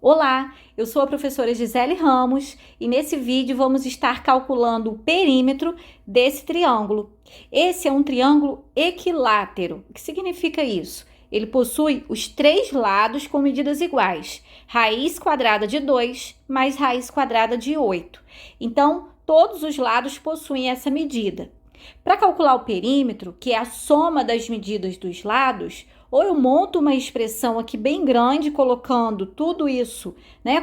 Olá, eu sou a professora Gisele Ramos e nesse vídeo vamos estar calculando o perímetro desse triângulo. Esse é um triângulo equilátero. O que significa isso? Ele possui os três lados com medidas iguais. Raiz quadrada de 2 mais raiz quadrada de 8. Então, todos os lados possuem essa medida. Para calcular o perímetro, que é a soma das medidas dos lados, ou eu monto uma expressão aqui bem grande, colocando tudo isso,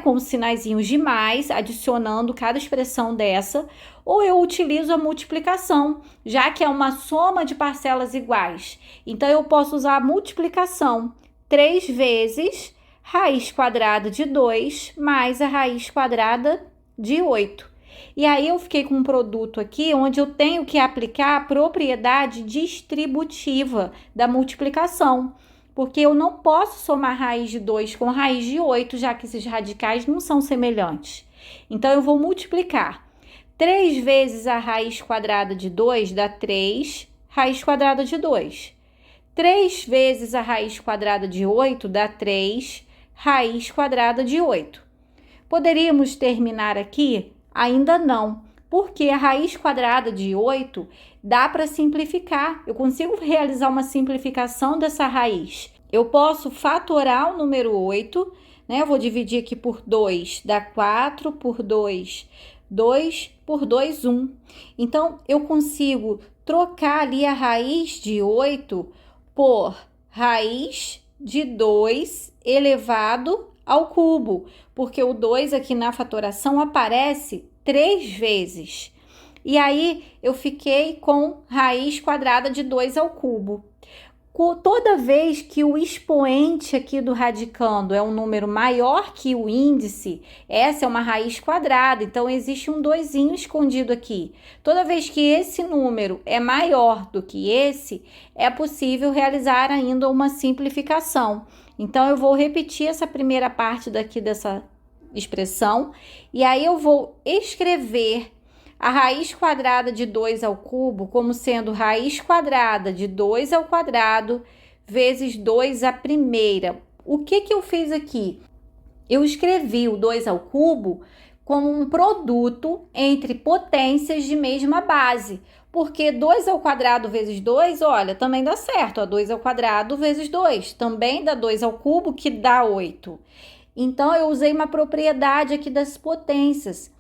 com sinaizinhos de mais, adicionando cada expressão dessa, ou eu utilizo a multiplicação, já que é uma soma de parcelas iguais. Então, eu posso usar a multiplicação, 3 vezes raiz quadrada de 2 mais a raiz quadrada de 8. E aí eu fiquei com um produto aqui onde eu tenho que aplicar a propriedade distributiva da multiplicação, porque eu não posso somar raiz de 2 com raiz de 8, já que esses radicais não são semelhantes. Então, eu vou multiplicar. 3 vezes a raiz quadrada de 2 dá 3 raiz quadrada de 2. 3 vezes a raiz quadrada de 8 dá 3 raiz quadrada de 8. Poderíamos terminar aqui? Ainda não, porque a raiz quadrada de 8 dá para simplificar. Eu consigo realizar uma simplificação dessa raiz. Eu posso fatorar o número 8, Eu vou dividir aqui por 2, dá 4 por 2, 2 por 2, 1. Então, eu consigo trocar ali a raiz de 8 por raiz de 2 elevado ao cubo, porque o 2 aqui na fatoração aparece 3 vezes. E aí, eu fiquei com raiz quadrada de 2 ao cubo. Toda vez que o expoente aqui do radicando é um número maior que o índice, essa é uma raiz quadrada, então existe um 2zinho escondido aqui. Toda vez que esse número é maior do que esse, é possível realizar ainda uma simplificação. Então, eu vou repetir essa primeira parte daqui dessa expressão, e aí eu vou escrever a raiz quadrada de 2 ao cubo como sendo raiz quadrada de 2 ao quadrado vezes 2 à primeira. O que eu fiz aqui? Eu escrevi o 2 ao cubo como um produto entre potências de mesma base, porque 2 ao quadrado vezes 2, olha, também dá certo, ó, 2 ao quadrado vezes 2, também dá 2 ao cubo, que dá 8. Então, eu usei uma propriedade aqui das potências,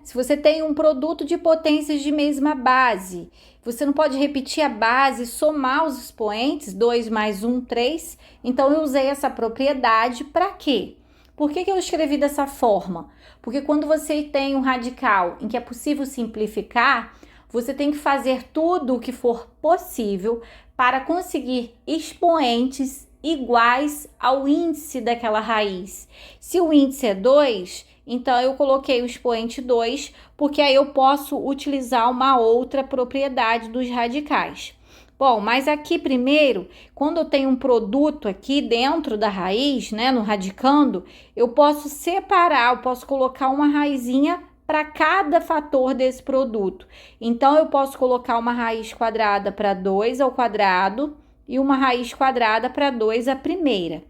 Se você tem um produto de potências de mesma base, você não pode repetir a base e somar os expoentes, 2 mais 1, 3. Então, eu usei essa propriedade para quê? Por que eu escrevi dessa forma? Porque quando você tem um radical em que é possível simplificar, você tem que fazer tudo o que for possível para conseguir expoentes iguais ao índice daquela raiz. Se o índice é 2, então eu coloquei o expoente 2, porque aí eu posso utilizar uma outra propriedade dos radicais. Bom, mas aqui primeiro, quando eu tenho um produto aqui dentro da raiz, no radicando, eu posso separar, eu posso colocar uma raizinha para cada fator desse produto. Então, eu posso colocar uma raiz quadrada para 2 ao quadrado e uma raiz quadrada para 2 à primeira.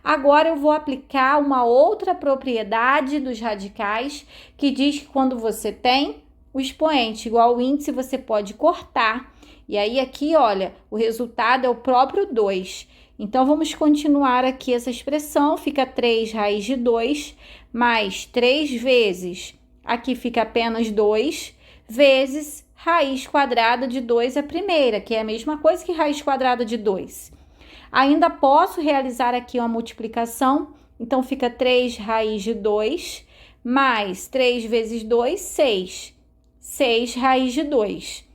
Agora, eu vou aplicar uma outra propriedade dos radicais, que diz que quando você tem o expoente igual ao índice, você pode cortar. E aí, aqui, olha, o resultado é o próprio 2. Então, vamos continuar aqui essa expressão. Fica 3 raiz de 2 mais 3 vezes, aqui fica apenas 2, vezes raiz quadrada de 2 à primeira, que é a mesma coisa que raiz quadrada de 2. Ainda posso realizar aqui uma multiplicação, então fica 3 raiz de 2, mais 3 vezes 2, 6. 6 raiz de 2.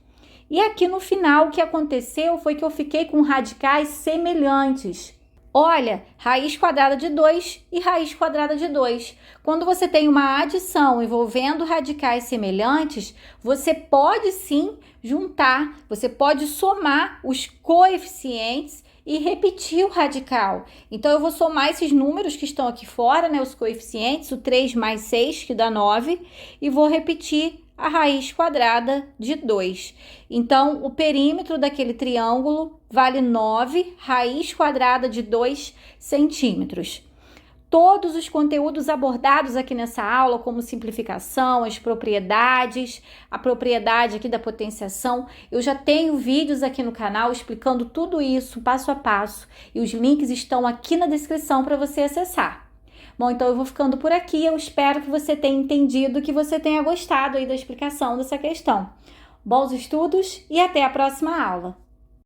E aqui no final, o que aconteceu foi que eu fiquei com radicais semelhantes. Olha, raiz quadrada de 2 e raiz quadrada de 2. Quando você tem uma adição envolvendo radicais semelhantes, você pode sim juntar, você pode somar os coeficientes e repetir o radical. Então, eu vou somar esses números que estão aqui fora, os coeficientes, o 3 mais 6, que dá 9, e vou repetir a raiz quadrada de 2. Então, o perímetro daquele triângulo vale 9 raiz quadrada de 2 centímetros. todos os conteúdos abordados aqui nessa aula, como simplificação, as propriedades, a propriedade aqui da potenciação. Eu já tenho vídeos aqui no canal explicando tudo isso passo a passo e os links estão aqui na descrição para você acessar. Bom, então eu vou ficando por aqui. Eu espero que você tenha entendido, que você tenha gostado aí da explicação dessa questão. Bons estudos e até a próxima aula!